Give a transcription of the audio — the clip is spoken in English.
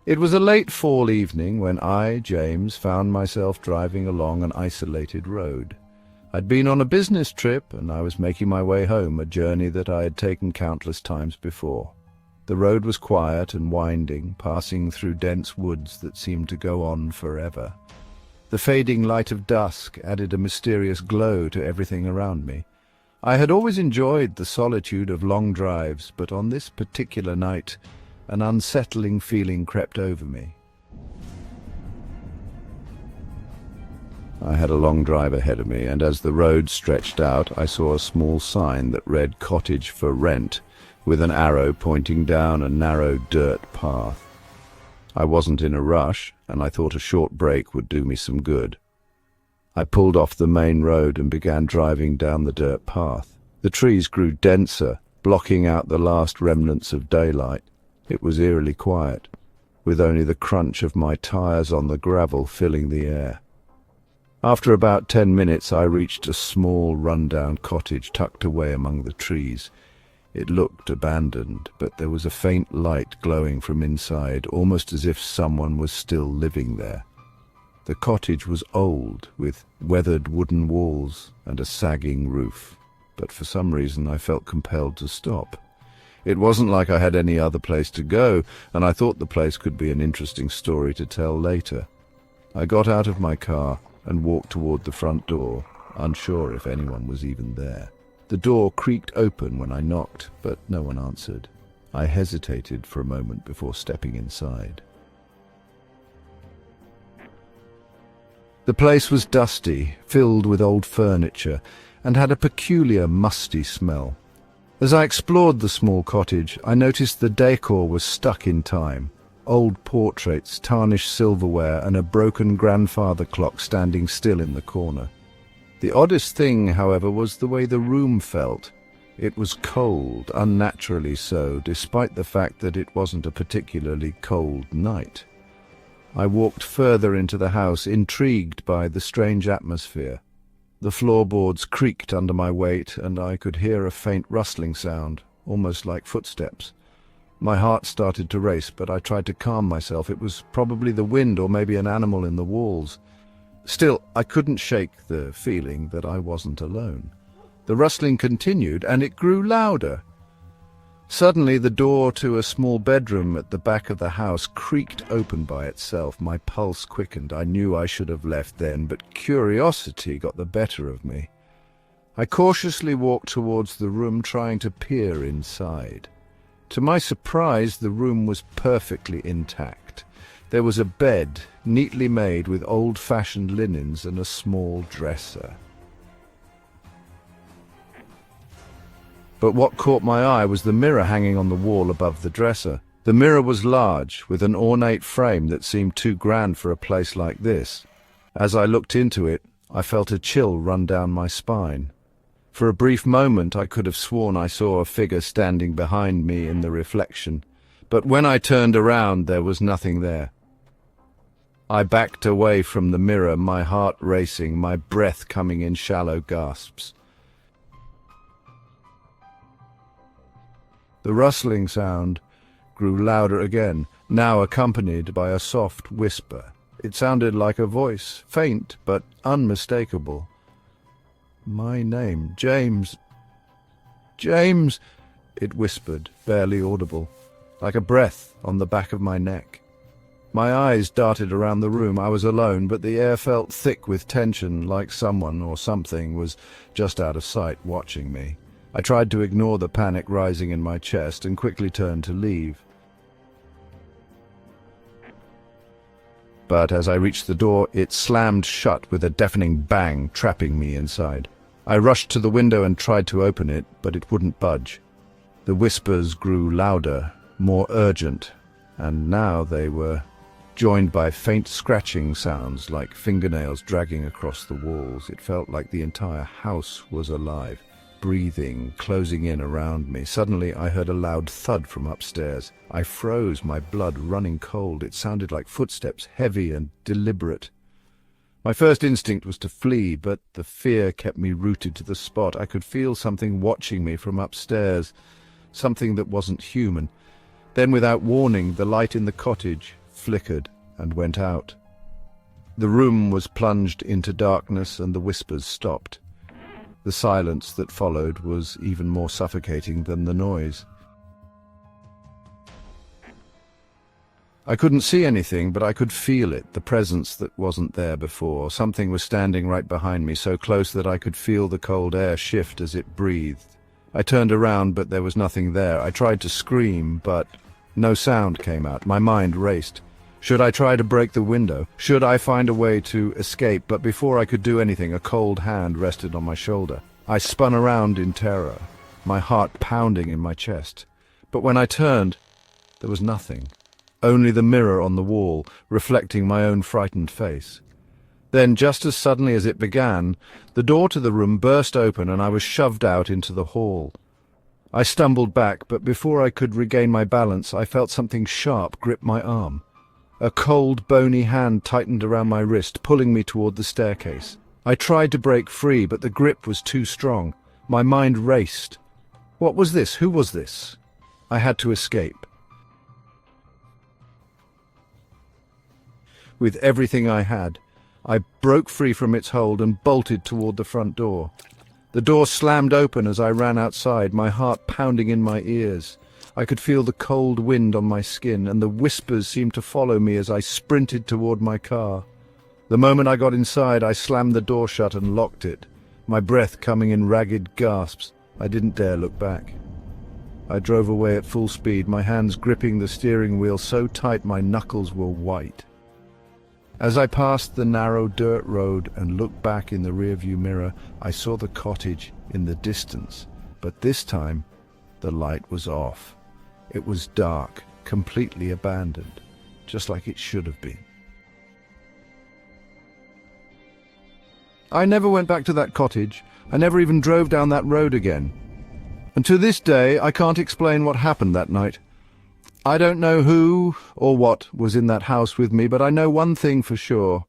It was a late fall evening when I, James, found myself driving along an isolated road. I'd been on a business trip and I was making my way home, a journey that I had taken countless times before. The road was quiet and winding, passing through dense woods that seemed to go on forever. The fading light of dusk added a mysterious glow to everything around me. I had always enjoyed the solitude of long drives, but on this particular night, an unsettling feeling crept over me. I had a long drive ahead of me, and as the road stretched out, I saw a small sign that read "Cottage for Rent," with an arrow pointing down a narrow dirt path. I wasn't in a rush, and I thought a short break would do me some good. I pulled off the main road and began driving down the dirt path. The trees grew denser, blocking out the last remnants of daylight. It was eerily quiet, with only the crunch of my tires on the gravel filling the air. After about 10 minutes, I reached a small, run-down cottage tucked away among the trees. It looked abandoned, but there was a faint light glowing from inside, almost as if someone was still living there. The cottage was old, with weathered wooden walls and a sagging roof, but for some reason I felt compelled to stop. It wasn't like I had any other place to go, and I thought the place could be an interesting story to tell later. I got out of my car and walked toward the front door, unsure if anyone was even there. The door creaked open when I knocked, but no one answered. I hesitated for a moment before stepping inside. The place was dusty, filled with old furniture, and had a peculiar musty smell. As I explored the small cottage, I noticed the decor was stuck in time. Old portraits, tarnished silverware, and a broken grandfather clock standing still in the corner. The oddest thing, however, was the way the room felt. It was cold, unnaturally so, despite the fact that it wasn't a particularly cold night. I walked further into the house, intrigued by the strange atmosphere. The floorboards creaked under my weight, and I could hear a faint rustling sound, almost like footsteps. My heart started to race, but I tried to calm myself. It was probably the wind or maybe an animal in the walls. Still, I couldn't shake the feeling that I wasn't alone. The rustling continued, and it grew louder. Suddenly, the door to a small bedroom at the back of the house creaked open by itself. My pulse quickened. I knew I should have left then, but curiosity got the better of me. I cautiously walked towards the room, trying to peer inside. To my surprise, the room was perfectly intact. There was a bed, neatly made with old-fashioned linens, and a small dresser. But what caught my eye was the mirror hanging on the wall above the dresser. The mirror was large, with an ornate frame that seemed too grand for a place like this. As I looked into it, I felt a chill run down my spine. For a brief moment, I could have sworn I saw a figure standing behind me in the reflection, but when I turned around, there was nothing there. I backed away from the mirror, my heart racing, my breath coming in shallow gasps. The rustling sound grew louder again, now accompanied by a soft whisper. It sounded like a voice, faint but unmistakable. My name, James. James, it whispered, barely audible, like a breath on the back of my neck. My eyes darted around the room. I was alone, but the air felt thick with tension, like someone or something was just out of sight watching me. I tried to ignore the panic rising in my chest and quickly turned to leave. But as I reached the door, it slammed shut with a deafening bang, trapping me inside. I rushed to the window and tried to open it, but it wouldn't budge. The whispers grew louder, more urgent, and now they were joined by faint scratching sounds like fingernails dragging across the walls. It felt like the entire house was alive, breathing, closing in around me. Suddenly, I heard a loud thud from upstairs. I froze, my blood running cold. It sounded like footsteps, heavy and deliberate. My first instinct was to flee, but the fear kept me rooted to the spot. I could feel something watching me from upstairs, something that wasn't human. Then, without warning, the light in the cottage flickered, and went out. The room was plunged into darkness, and the whispers stopped. The silence that followed was even more suffocating than the noise. I couldn't see anything, but I could feel it, the presence that wasn't there before. Something was standing right behind me, so close that I could feel the cold air shift as it breathed. I turned around, but there was nothing there. I tried to scream, but no sound came out. My mind raced. Should I try to break the window? Should I find a way to escape? But before I could do anything, a cold hand rested on my shoulder. I spun around in terror, my heart pounding in my chest. But when I turned, there was nothing. Only the mirror on the wall, reflecting my own frightened face. Then, just as suddenly as it began, the door to the room burst open and I was shoved out into the hall. I stumbled back, but before I could regain my balance, I felt something sharp grip my arm. A cold, bony hand tightened around my wrist, pulling me toward the staircase. I tried to break free, but the grip was too strong. My mind raced. What was this? Who was this? I had to escape. With everything I had, I broke free from its hold and bolted toward the front door. The door slammed open as I ran outside, my heart pounding in my ears. I could feel the cold wind on my skin, and the whispers seemed to follow me as I sprinted toward my car. The moment I got inside, I slammed the door shut and locked it, my breath coming in ragged gasps. I didn't dare look back. I drove away at full speed, my hands gripping the steering wheel so tight my knuckles were white. As I passed the narrow dirt road and looked back in the rearview mirror, I saw the cottage in the distance, but this time the light was off. It was dark, completely abandoned, just like it should have been. I never went back to that cottage. I never even drove down that road again. And to this day, I can't explain what happened that night. I don't know who or what was in that house with me, but I know one thing for sure.